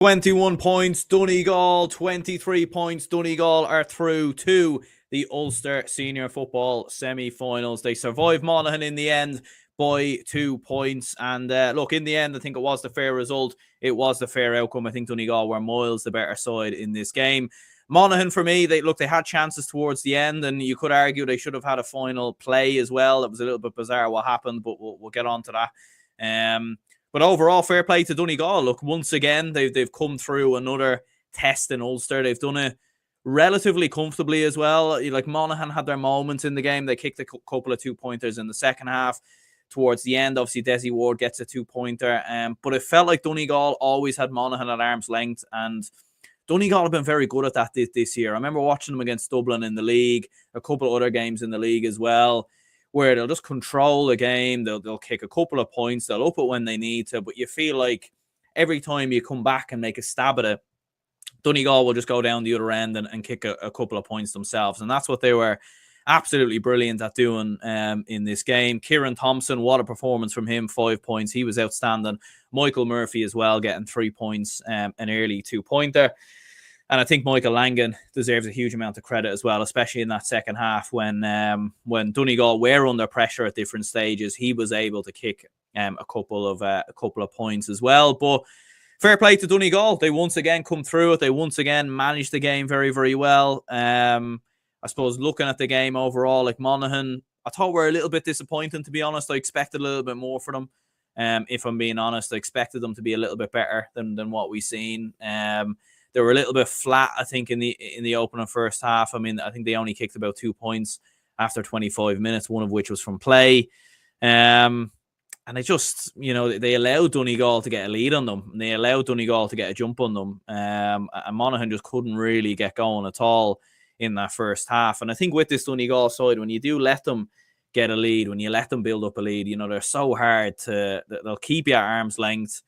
21 points, Donegal. 23 points, Donegal are through to the Ulster Senior Football semi-finals. They survived Monaghan in the end by 2 points. And look, in the end, I think it was the fair result. It was the fair outcome. I think Donegal were miles the better side in this game. Monaghan, for me, they had chances towards the end, and you could argue they should have had a final play as well. It was a little bit bizarre what happened, but we'll get on to that. But overall, fair play to Donegal. Look, once again, they've come through another test in Ulster. They've done it relatively comfortably as well. Like, Monaghan had their moments in the game. They kicked a couple of 2-pointers in the second half. Towards the end, obviously, Desi Ward gets a 2-pointer. But it felt like Donegal always had Monaghan at arm's length. And Donegal have been very good at that this year. I remember watching them against Dublin in the league, a couple of other games in the league as well, where they'll just control the game. They'll kick a couple of points. They'll up it when they need to. But you feel like every time you come back and make a stab at it, Donegal will just go down the other end and kick a couple of points themselves. And that's what they were absolutely brilliant at doing in this game. Kieran Thompson, what a performance from him, 5 points. He was outstanding. Michael Murphy as well, getting 3 points, an early 2-pointer. And I think Michael Langan deserves a huge amount of credit as well, especially in that second half when Donegal were under pressure at different stages. He was able to kick a couple of points as well. But fair play to Donegal. They once again come through it. They once again managed the game very, very well. I suppose looking at the game overall, like Monaghan, I thought were a little bit disappointing, to be honest. I expected a little bit more for them. If I'm being honest, I expected them to be a little bit better than what we've seen. They were a little bit flat, I think, in the opening first half. I mean, I think they only kicked about 2 points after 25 minutes, one of which was from play. And they just, they allowed Donegal to get a lead on them. And they allowed Donegal to get a jump on them. And Monaghan just couldn't really get going at all in that first half. And I think with this Donegal side, when you do let them get a lead, when you let them build up a lead, they're so hard they'll keep you at arm's length.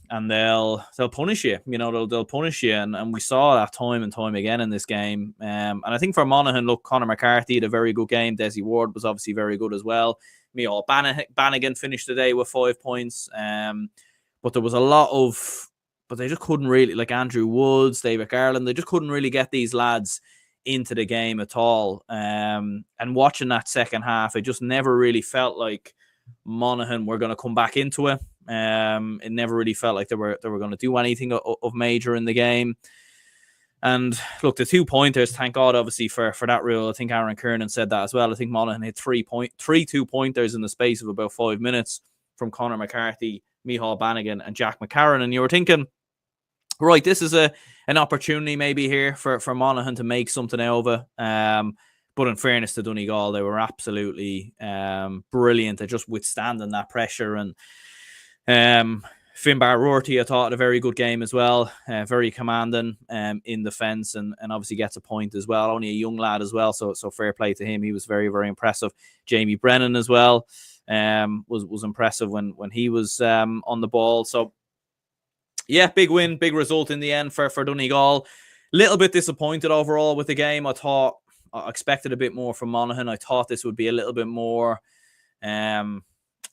And they'll punish you, they'll punish you. And we saw that time and time again in this game. And I think for Monaghan, look, Conor McCarthy had a very good game. Desi Ward was obviously very good as well. Micheál Bannigan finished the day with 5 points. But there was a lot but they just couldn't really, like Andrew Woods, David Garland, they just couldn't really get these lads into the game at all. And watching that second half, it just never really felt like Monaghan were going to come back into it. It never really felt like they were going to do anything of major in the game. And look, the 2-pointers, thank God, obviously, for that rule. I think Aaron Kernan said that as well. I think Monaghan hit three 2-pointers in the space of about 5 minutes from Conor McCarthy, Micheál Bannigan, and Jack McCarron. And you were thinking, right, this is an opportunity maybe here for Monaghan to make something out of it. But in fairness to Donegal, they were absolutely brilliant at just withstanding that pressure. And Finbar Rorty, I thought, had a very good game as well. Very commanding in defence and obviously gets a point as well. Only a young lad as well, so fair play to him. He was very, very impressive. Jamie Brennan as well was impressive when he was on the ball. So, yeah, big win, big result in the end for Donegal. Little bit disappointed overall with the game. I expected a bit more from Monaghan. I thought this would be a little bit more...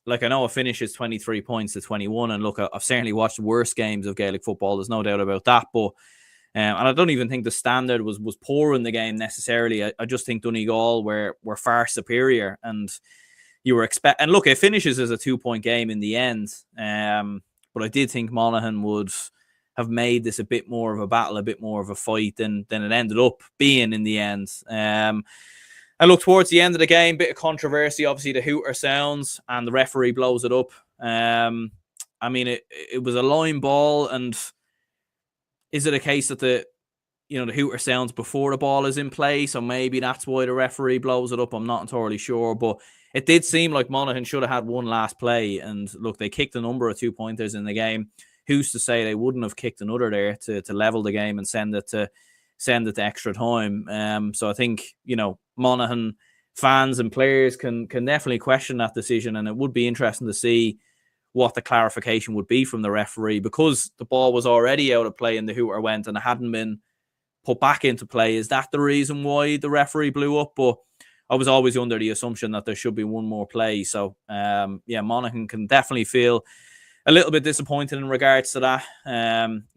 I know it finishes 23 points to 21. And look, I've certainly watched worse games of Gaelic football. There's no doubt about that. But and I don't even think the standard was poor in the game necessarily. I just think Donegal were far superior. And you were and look, it finishes as a 2-point game in the end. But I did think Monaghan would have made this a bit more of a battle, a bit more of a fight than it ended up being in the end. I look towards the end of the game, bit of controversy. Obviously, the hooter sounds and the referee blows it up. I mean, it was a line ball, and is it a case that the hooter sounds before the ball is in play? So maybe that's why the referee blows it up. I'm not entirely sure, but it did seem like Monaghan should have had one last play. And look, they kicked a number of 2-pointers in the game. Who's to say they wouldn't have kicked another there to level the game and send it to extra time? So I think, Monaghan fans and players can definitely question that decision, and it would be interesting to see what the clarification would be from the referee, because the ball was already out of play and the hooter went and it hadn't been put back into play. Is that the reason why the referee blew up? But I was always under the assumption that there should be one more play. So, Monaghan can definitely feel a little bit disappointed in regards to that,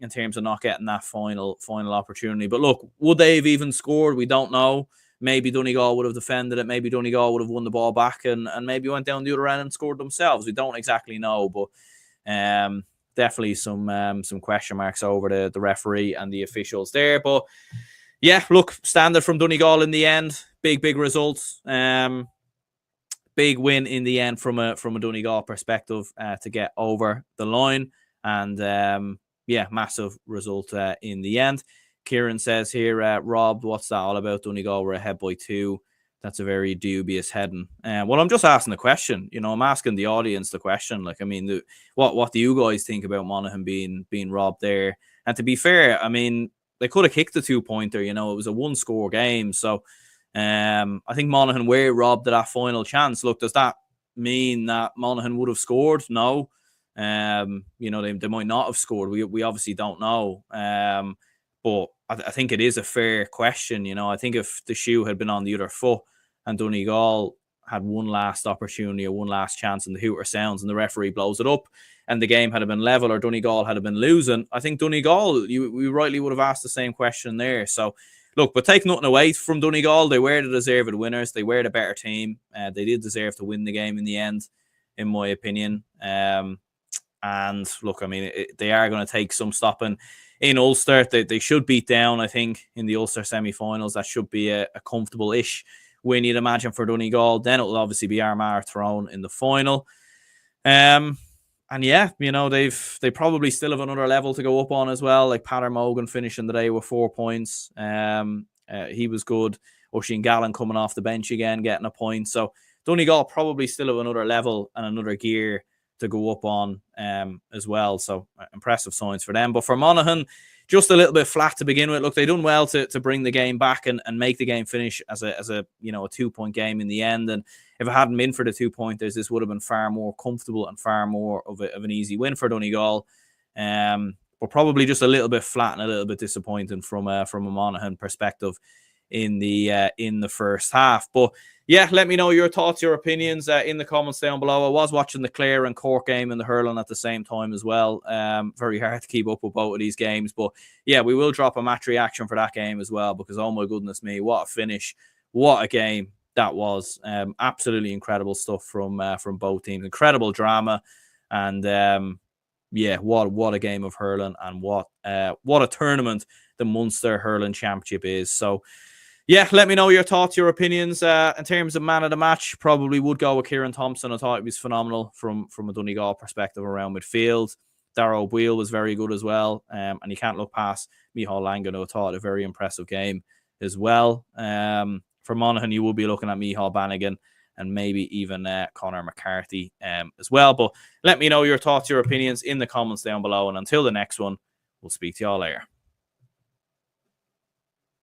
in terms of not getting that final opportunity. But look, would they have even scored? We don't know. Maybe Donegal would have defended it. Maybe Donegal would have won the ball back and maybe went down the other end and scored themselves. We don't exactly know, but definitely some question marks over the referee and the officials there. But yeah, look, standard from Donegal in the end. Big results. Big win in the end from a Donegal perspective to get over the line. And yeah, massive result in the end. Kieran says here, Rob, what's that all about? Donegal were ahead by 2. That's a very dubious heading. Well, I'm just asking the question. You know, I'm asking the audience the question. Like, I mean, what do you guys think about Monaghan being robbed there? And to be fair, I mean, they could have kicked the 2-pointer. You know, it was a 1-score game. So I think Monaghan were robbed of that final chance. Look, does that mean that Monaghan would have scored? No. You know, they might not have scored. We obviously don't know. But I think it is a fair question. You know, I think if the shoe had been on the other foot and Donegal had one last opportunity or one last chance and the hooter sounds and the referee blows it up and the game had been level or Donegal had been losing, I think Donegal, we rightly would have asked the same question there. So, look, but take nothing away from Donegal. They were the deserved winners. They were the better team. They did deserve to win the game in the end, in my opinion. And look, I mean, they are going to take some stopping in Ulster. They should beat down, I think, in the Ulster semi-finals. That should be a comfortable-ish win, you'd imagine, for Donegal. Then it will obviously be Armagh Throne in the final. And yeah, you know, they probably still have another level to go up on as well. Like Peadar Mogan finishing the day with 4 points. He was good. Oisin Gallen coming off the bench again, getting a point. So Donegal probably still have another level and another gear to go up on as well. So impressive signs for them. But for Monaghan, just a little bit flat to begin with. Look, they done well to bring the game back and make the game finish as a you know, a 2-point game in the end. And if it hadn't been for the 2-pointers, this would have been far more comfortable and far more of an easy win for Donegal. But probably just a little bit flat and a little bit disappointing from a Monaghan perspective in the first half. But yeah, let me know your thoughts, your opinions in the comments down below. I was watching the Clare and Cork game and the hurling at the same time as well. Very hard to keep up with both of these games. But yeah, we will drop a match reaction for that game as well, because oh my goodness me, what a finish. What a game that was. Absolutely incredible stuff from both teams. Incredible drama. And yeah, what a game of hurling, and what a tournament the Munster Hurling Championship is. So yeah, let me know your thoughts, your opinions. In terms of man of the match, probably would go with Kieran Thompson. I thought he was phenomenal from a Donegal perspective around midfield. Darrow Boyle was very good as well. And you can't look past Micheál Langan, who I thought a very impressive game as well. For Monaghan, you will be looking at Micheál Bannigan and maybe even Conor McCarthy as well. But let me know your thoughts, your opinions in the comments down below. And until the next one, we'll speak to y'all later.